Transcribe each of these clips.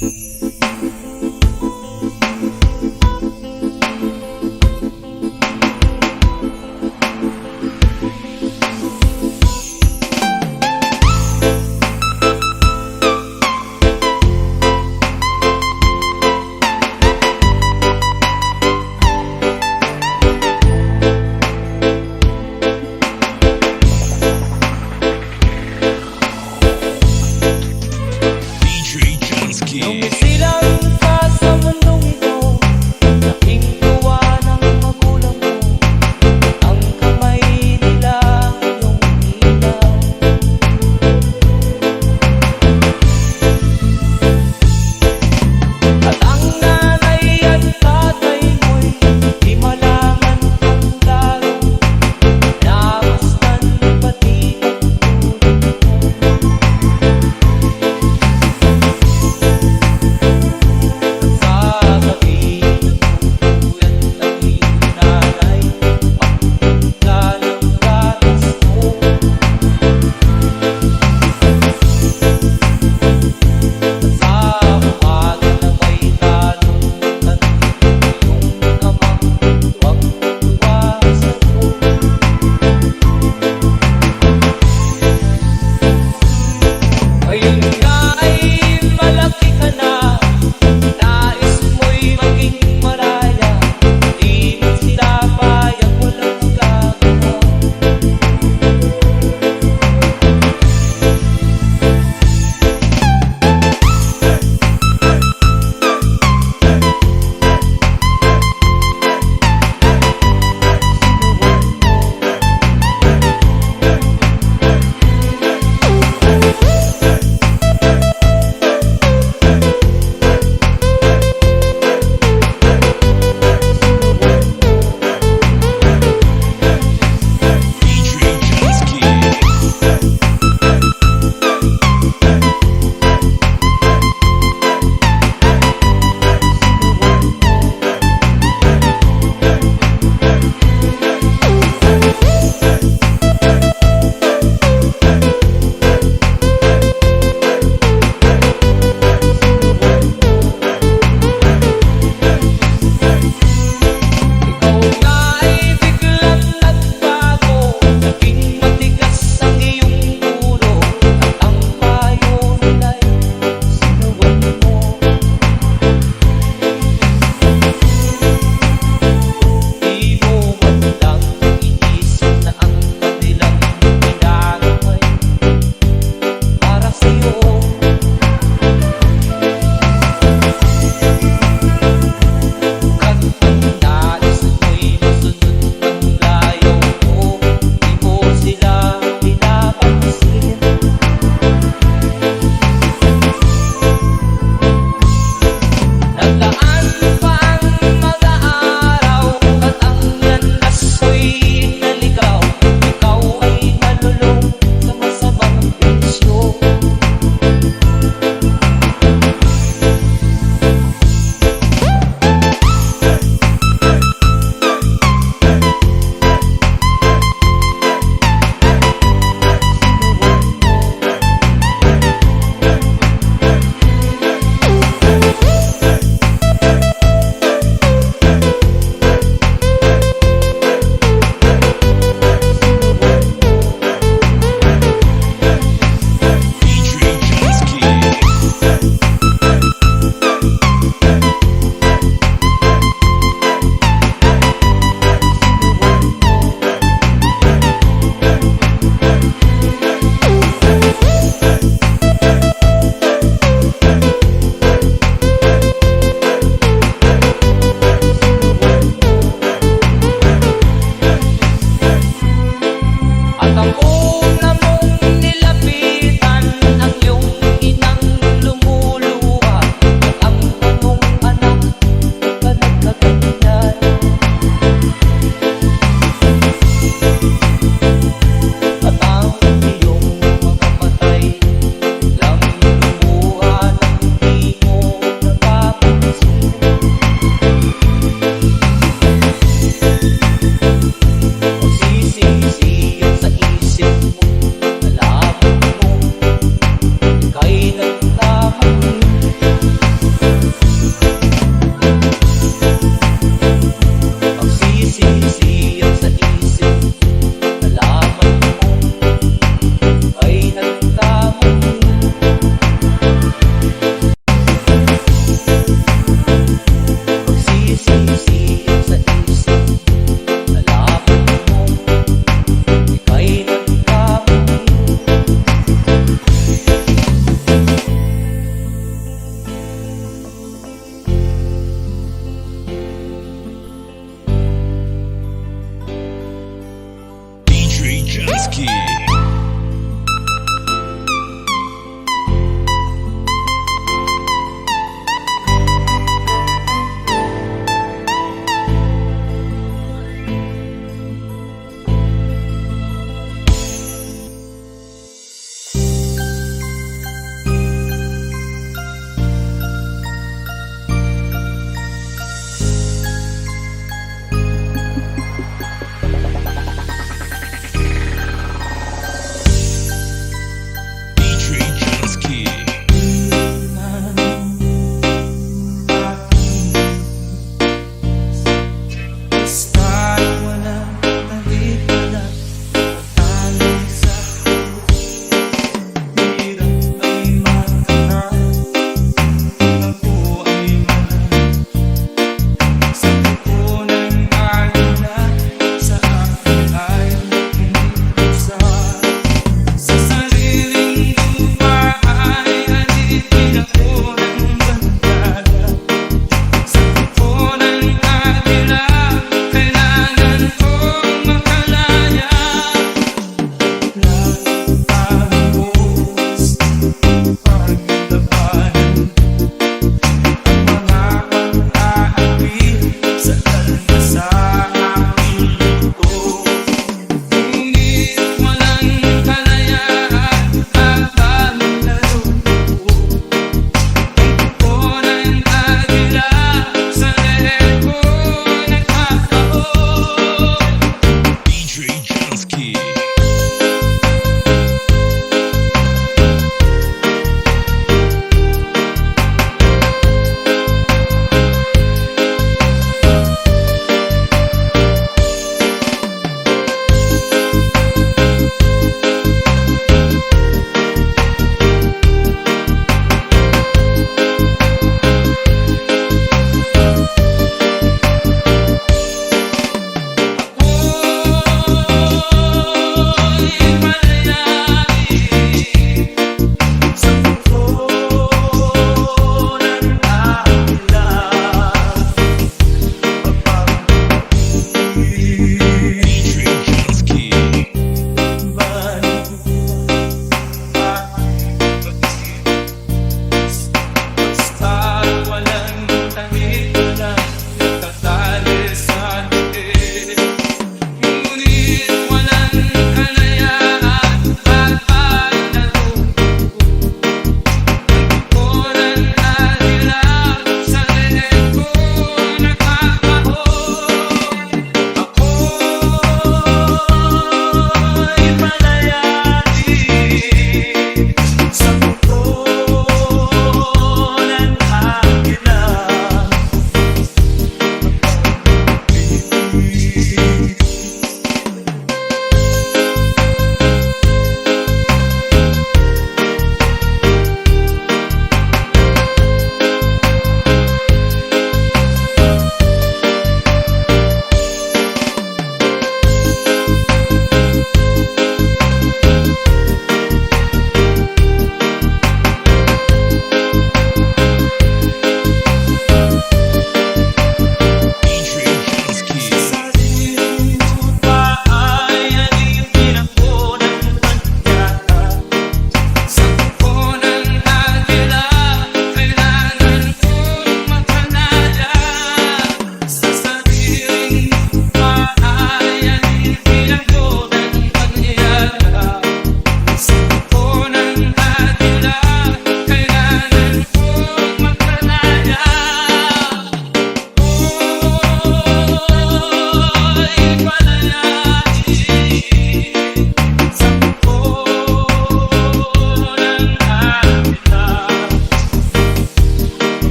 DJ Johnsky.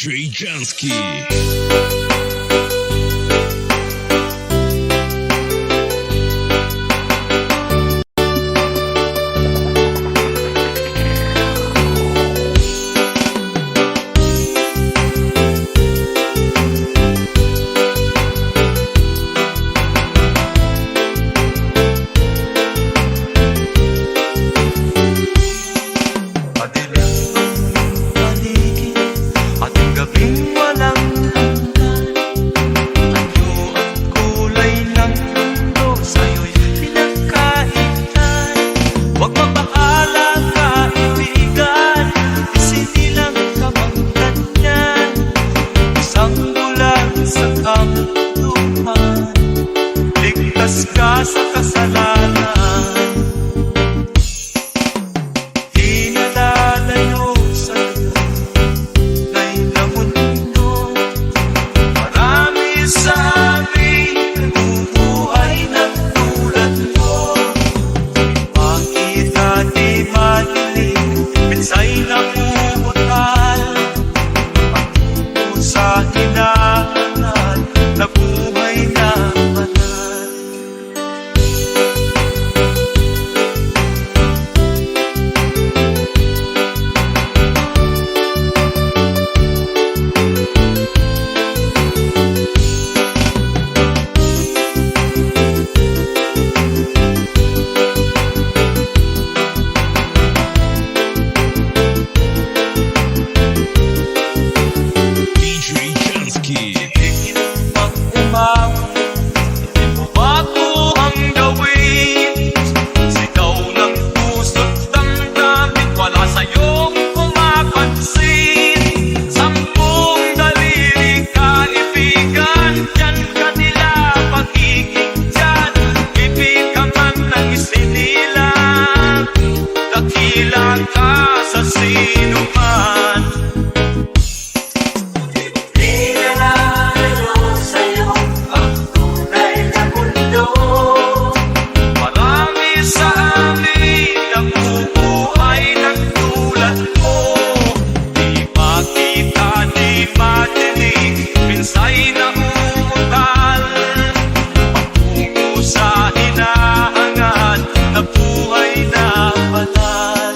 DJ Jansky. Ligtas ka sa kasalanan, di nalalayo sa tunay na mundo. Marami sa amin nabubuhay ng tulad mo. Di makita, di madilig, minsay namumutal. Patungo sa hinahangal na buhay na sa sino man. Di nalalayo sa'yo ang tunay na mundo. Marami sa amin nabubuhay ng tulad mo. Di makita, di madinig, minsay na umutal. Patungo sa hinahangad na buhay na banal.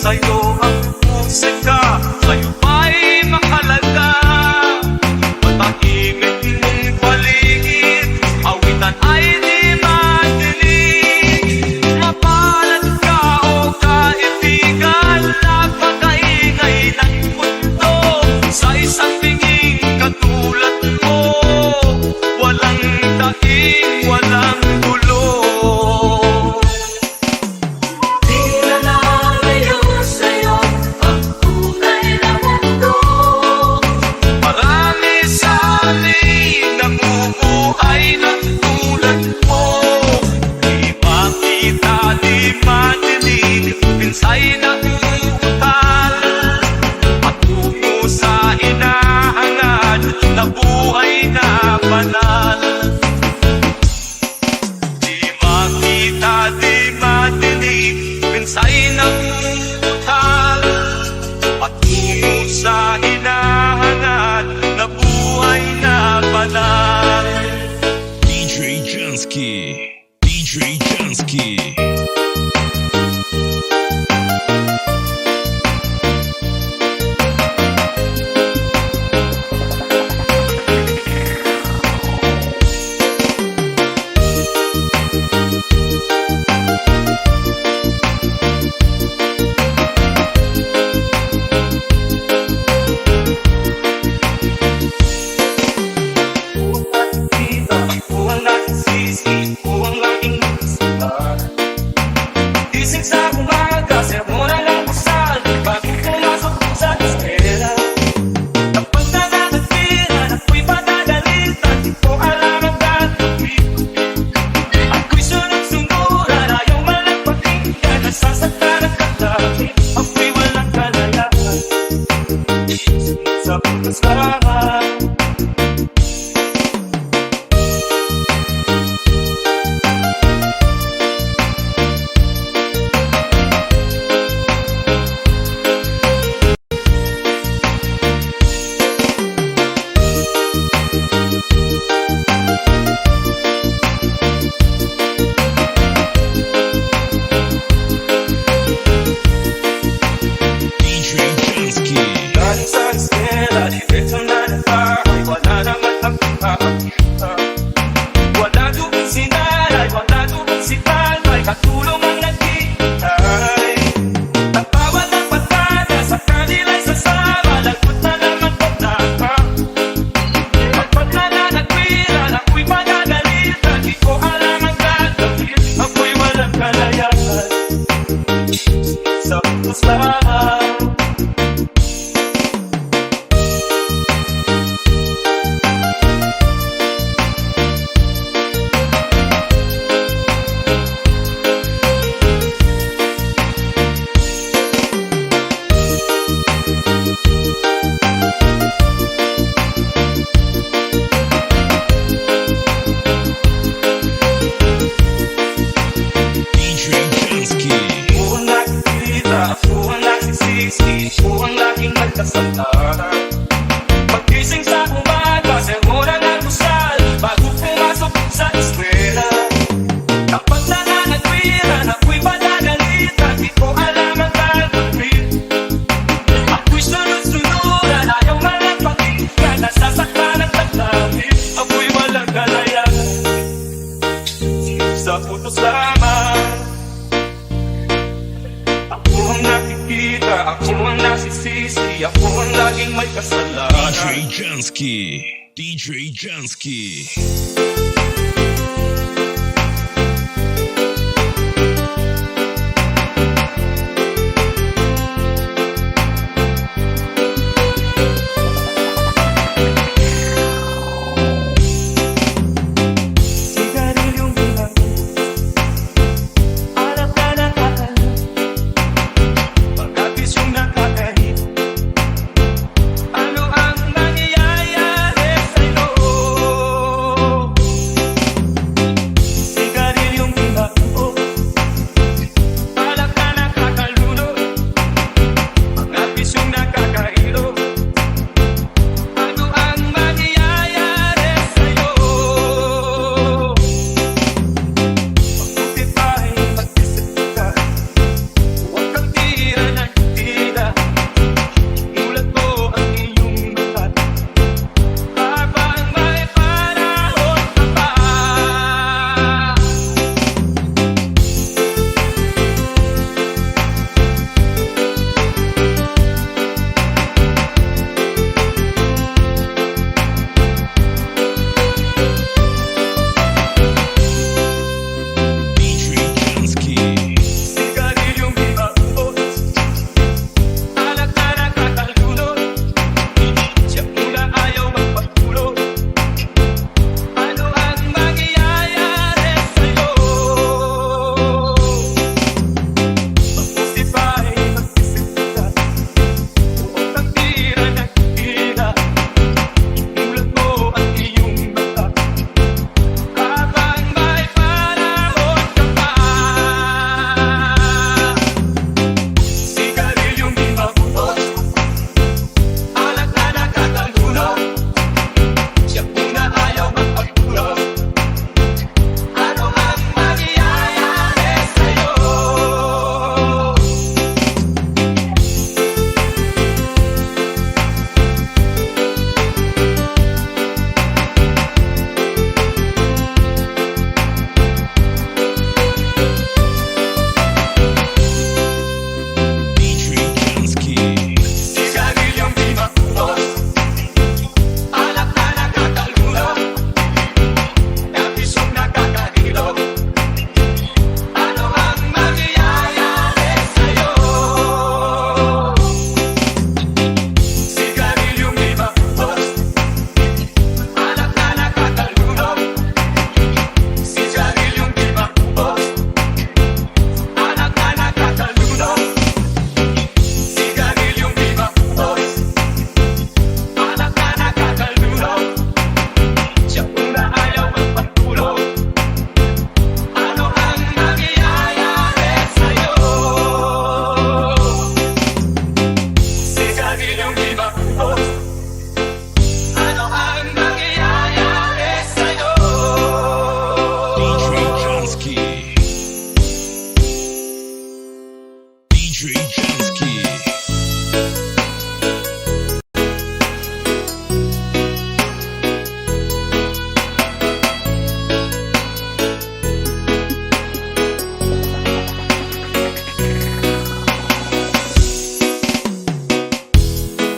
Sa'yo ang musika, sa'yo ba'y mahalaga? Matahimik mong paligid, awitan ay di madinig. Mapalad ka o kaibigan, napakaingay ng mundo. Sa isang binging katulad mo, walang daing, walang gulo. Nabubuhay ng tulad mo. Di makita, di madinig, minsay na umutal. Patungo sa hinahangad na buhay na banal. Di makita, di madinig, minsay na umutal. Patungo sa hinahangad na buhay na banal. DJ Jansky. DJ Jansky. Gising sa umaga, sermon ang almusal, bago pumasok sa eskwela. Kapag nananagpiran, ako'y patagalitan, di ko alam Sa putos lamang. DJ Jansky. Ako ang nakikita, ako ang nagsisisi, ako ang laging nagkasala. Pagkising sa umaga, sermon ang almusal, bago pumasok sa eskwela. Kapag nananagwiran, ako'y padadalitan, di ko alam ang gagawin. Ako'y sunod-sunuran, ayaw malang pakinggan, nasasaktan ang taglamin. Ako'y walang galayan, sa putos lamang. Ako ang nakikita, ako ang nasisisi, ako ang laging may kasalanan. DJ Jansky. DJ Jansky. Sigarilyong ginagawa, alam ka nakakala, pagkapis yung nakakahit. Ano ang nangyayari sa'yo? Sigarilyong ginagawa, alam ka nakakalunod, pagkapis yung nakakahilo. Ano ang mangyayari sa'yo? Mabuti pa'y mag-isip ka, huwag kang tira ng tira. Imulat mo ang iyong mata, habang may panahon ka pa. DJ Jansky. Sigarilyong ginagawa, alam ka nakakalunod, siya mula ayaw magpatulog. Ano ang mangyayari sa'yo? Mabuti pa'y mag-isip ka, huwag kang tira ng tira. Imulat mo ang iyong mata, habang may panahon ka pa. Sigarilyong ginagawa, alam ka nakakalunod, siya muna ayaw magpatulog. Ano ang mangyayari sa'yo? DJ Jansky. Sigarilyong ginagawa, alam ka nakakalunod, napisong nakakahilo. Ano ang mangyayari sa'yo? Sigarilyong ginagawa, alam ka nakakalunod, sigarilyong ginagawa, alam ka nakakalunod. Sigarilyong ginagawa, alam ka nakakalunod, siya muna ayaw magpatulog. Ano ang mangyayari sa'yo? Sigarilyong ginagawa, ano ang mangyayari sa'yo? DJ Jansky. DJ Jansky.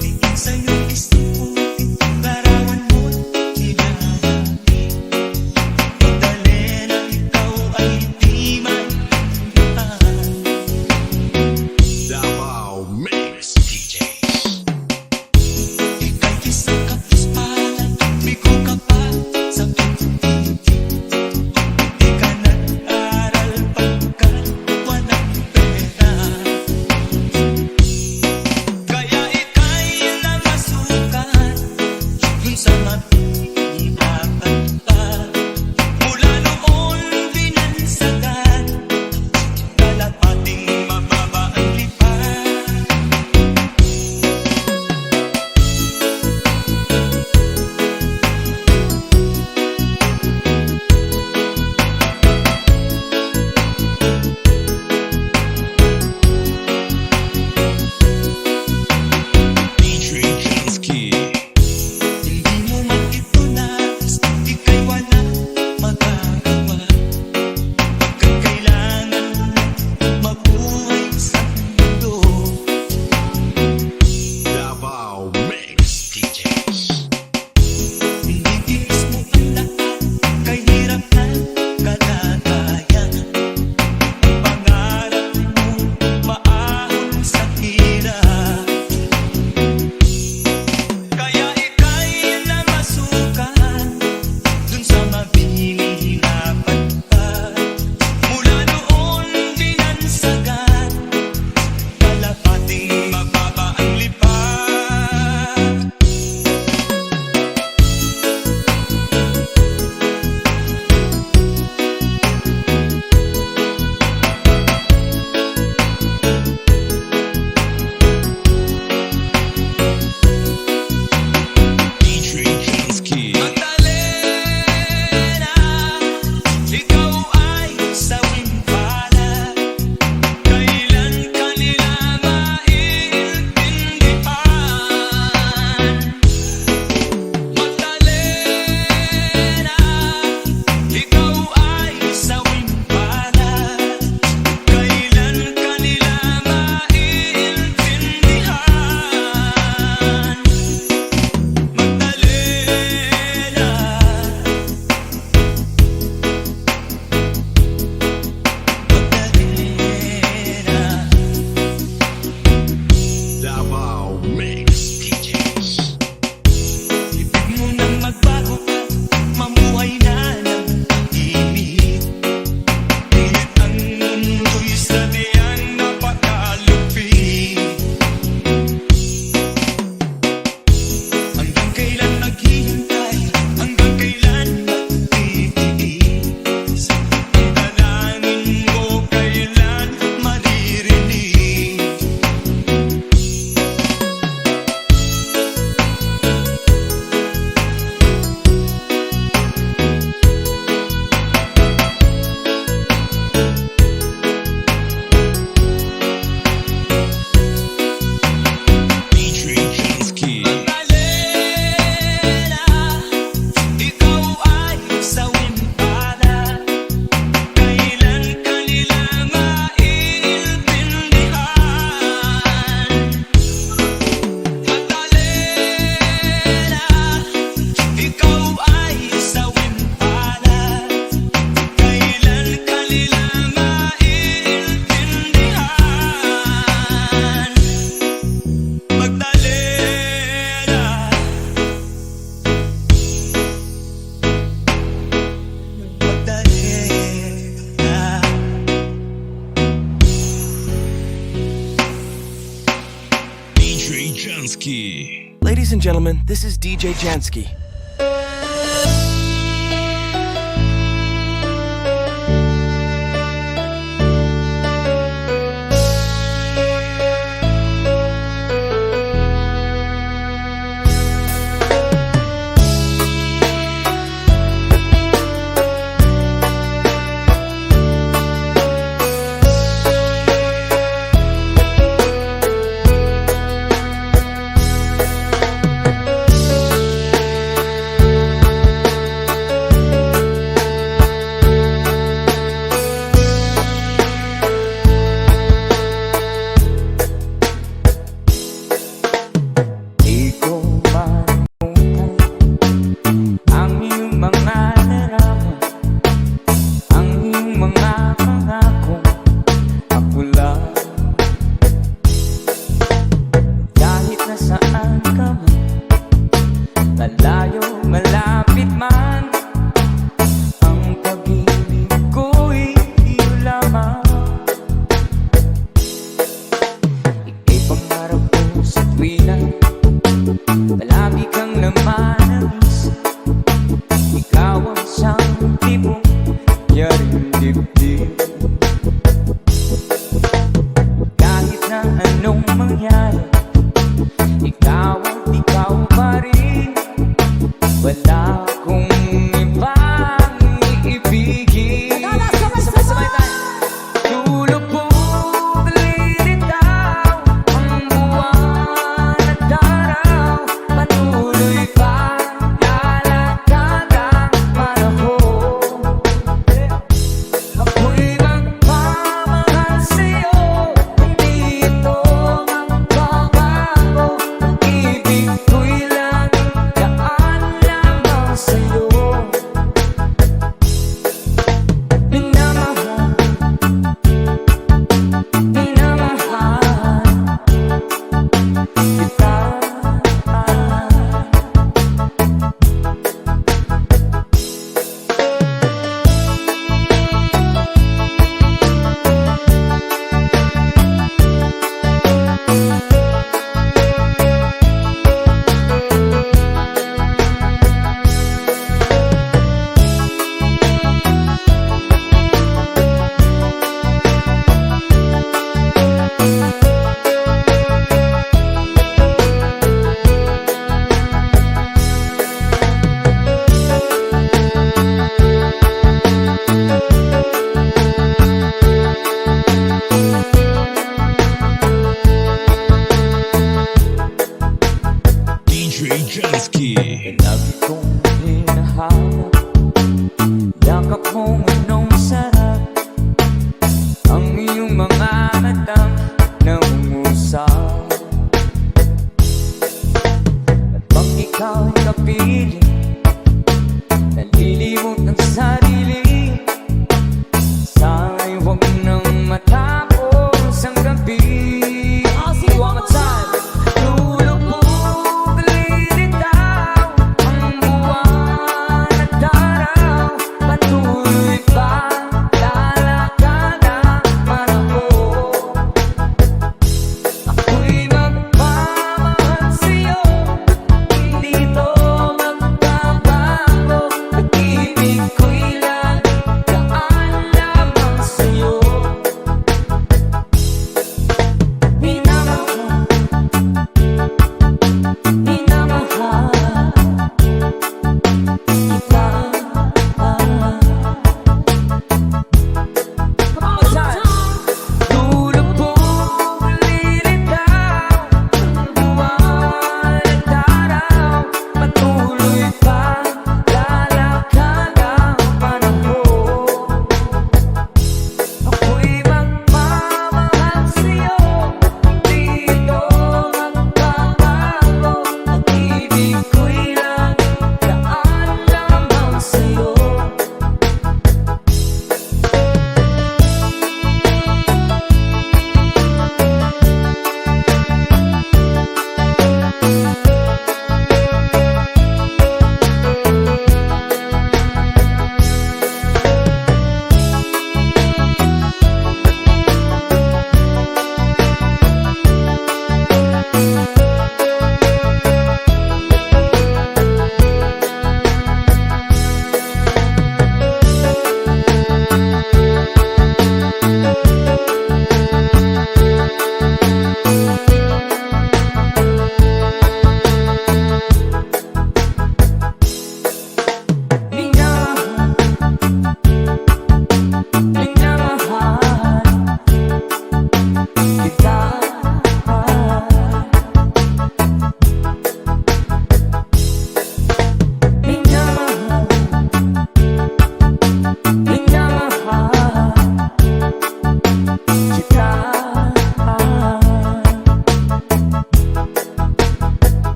Tingin sa'yo isip ko, larawan mo't hinahati. Madali na ikaw ay di maintindihan. Jansky. Ladies and gentlemen, this is DJ Jansky.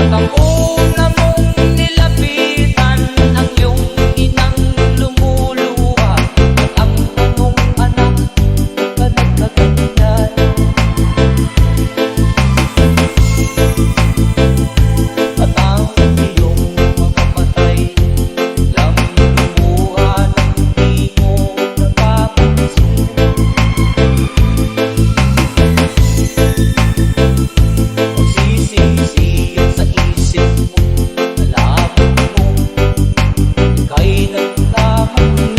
At ang una mong nilapitan ang iyong inang lumuluha. At ang tanong, anak, ka nagkaganyan? At ang iyong mga matay lang lumuha nang di mo nakapansin. Magsisisi sa isip mo, nalaman mo ika'y nagkamali.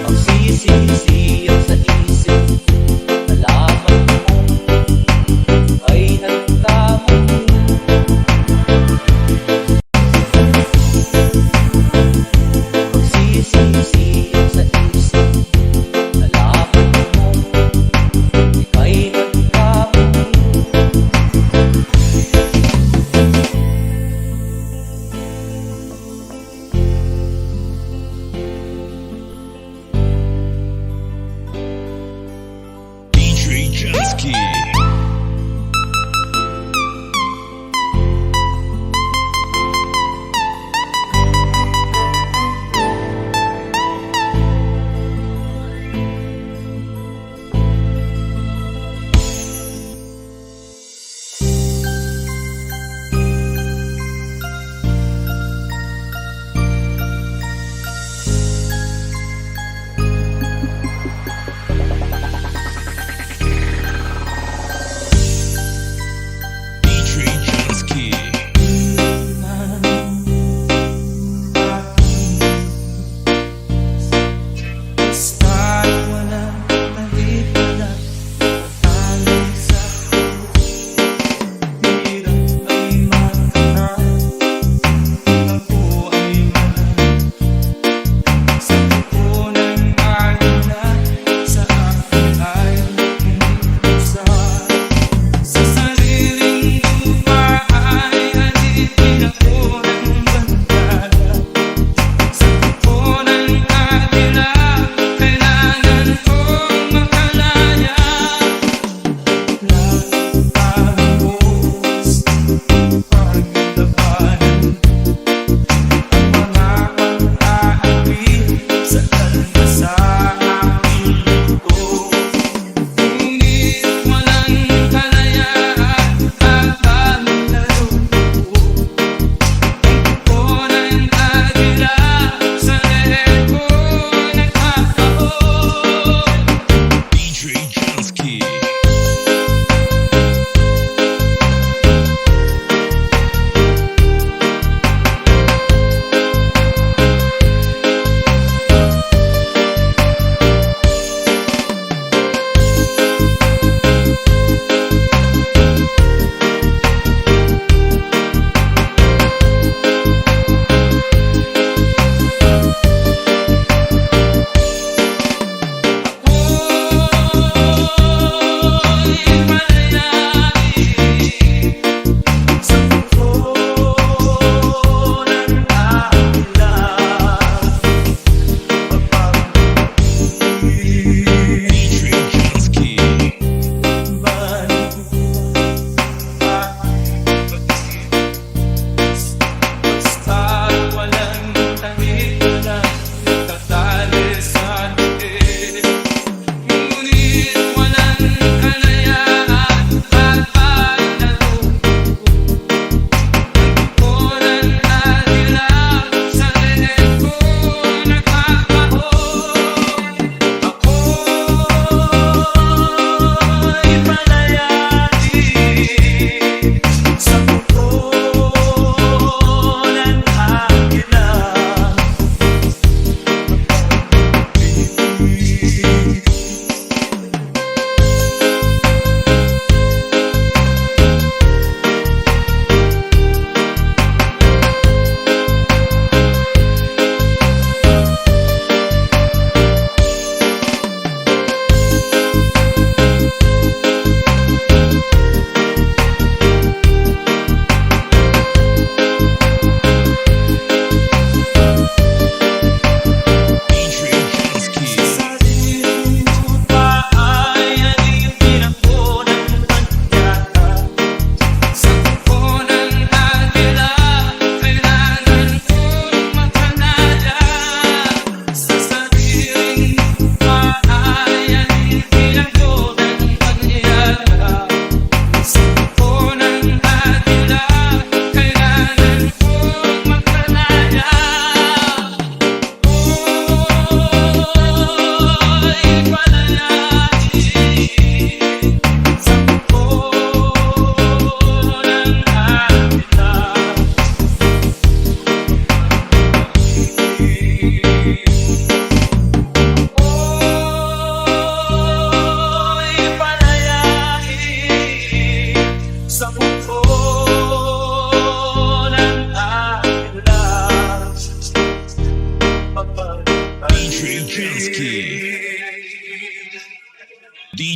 Magsisisi sa isip mo, nalaman mo ika'y nagkamali. Magsisisi sa isip mo, nalaman mo ika'y nagkamali. DJ Jansky. DJ Jansky. Basta walang nalipalan, alay sa hirap ay matanan, ako ay manan. Sa pupunan alina, sa akin ay hinihisan. Sa sariling lupa ay alipin ako ng bandaga. Sa pupunan alina, kailangan kong makalaya. Nagtapos paglabanan ang mga pag-aapi sa kanya sa aking buto. Ngunit walang kalayaan habang naroon. Ang pupunan agila sa leher ko nagkakaon. DJ Jansky.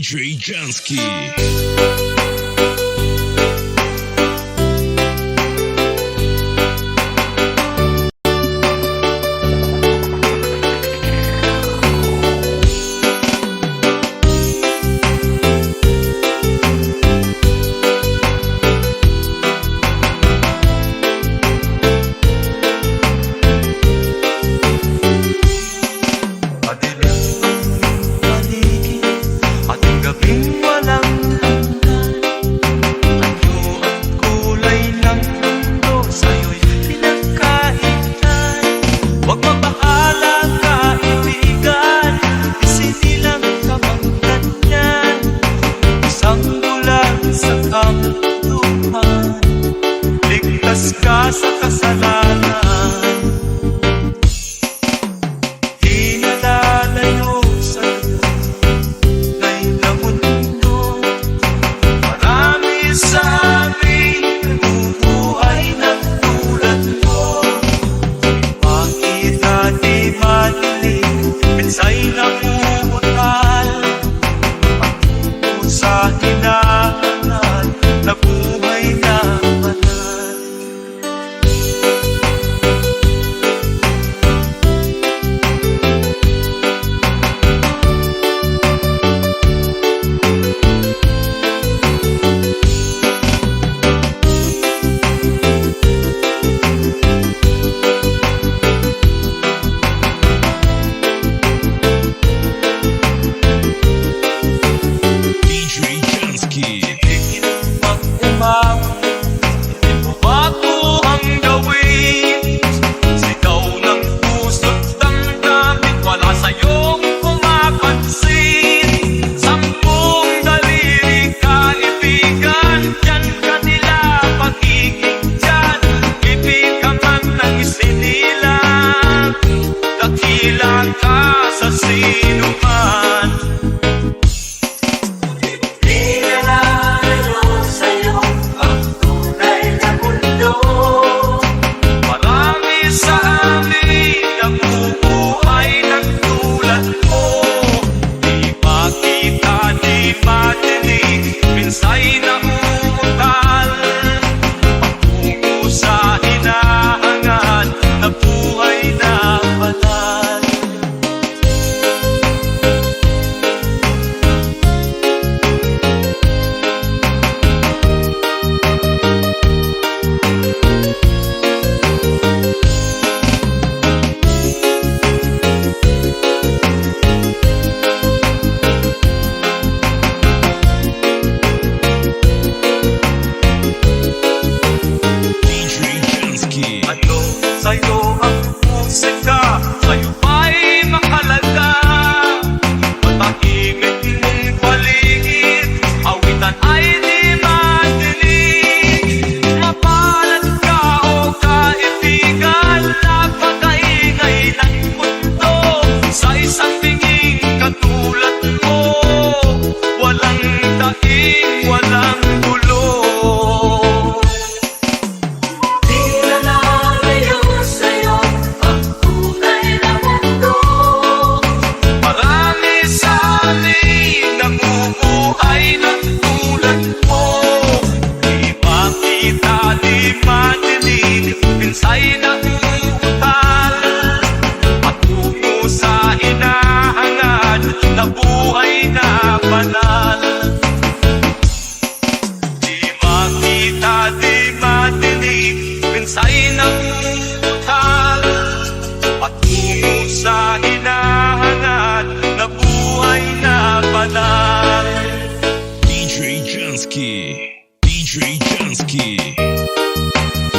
DJ Jansky. Madilim ang paligid, ating gabing walang hanggan. Anyo at kulay ng mundo, sa'yo'y pinagkaitan. Huwag mabahala, kaibigan, isinilang ka bang ganyan? Isang bulan sa kamunduhan, ligtas ka sa kasalanan. Di nalalayo sa'yo, ngay na mundo. Marami sa amin nabubuhay ng tulad mo. Makita di madilim, minsay namumutal. Patungo sa hinahangal na buhay na banal. DJ Jansky. Ibigin mag-umaw, hindi mo bago ang gawin. Sigaw ng puso't damdamin, wala sa'yong pumapansin. Sampung daliri kaibigan, dyan ka nila pagiging dyan. Ibig ka man ng isinilang, dakila ka sa sinuman. Di nalalayo sa'yo ang tunay na mundo. Marami sa amin nabubuhay ng tulad mo. Di makita, di madinig, minsay naumutal. Patungo sa hinahangad na buhay na banal. DJ Jansky. Ano sa'yo ang musika? Sa'yo ba'y mahalaga? Matahimik mong paligid, awitan ay di madinig. Mapalad ka o kaibigan, napakaingay ng mundo. Sa isang tingin katulad mo, walang daing, walang gulo. Di nalalayo sa'yo ang tunay na mundo. Marami sa amin nabubuhay ng tulad mo. Di makita, di madinig, minsay naumutal. Patungo sa hinahangad na buhay na banal. Di makita, di madinig, minsay naumutal. Patungo sa hinahangad na buhay na banal. DJ Jansky. DJ Jansky.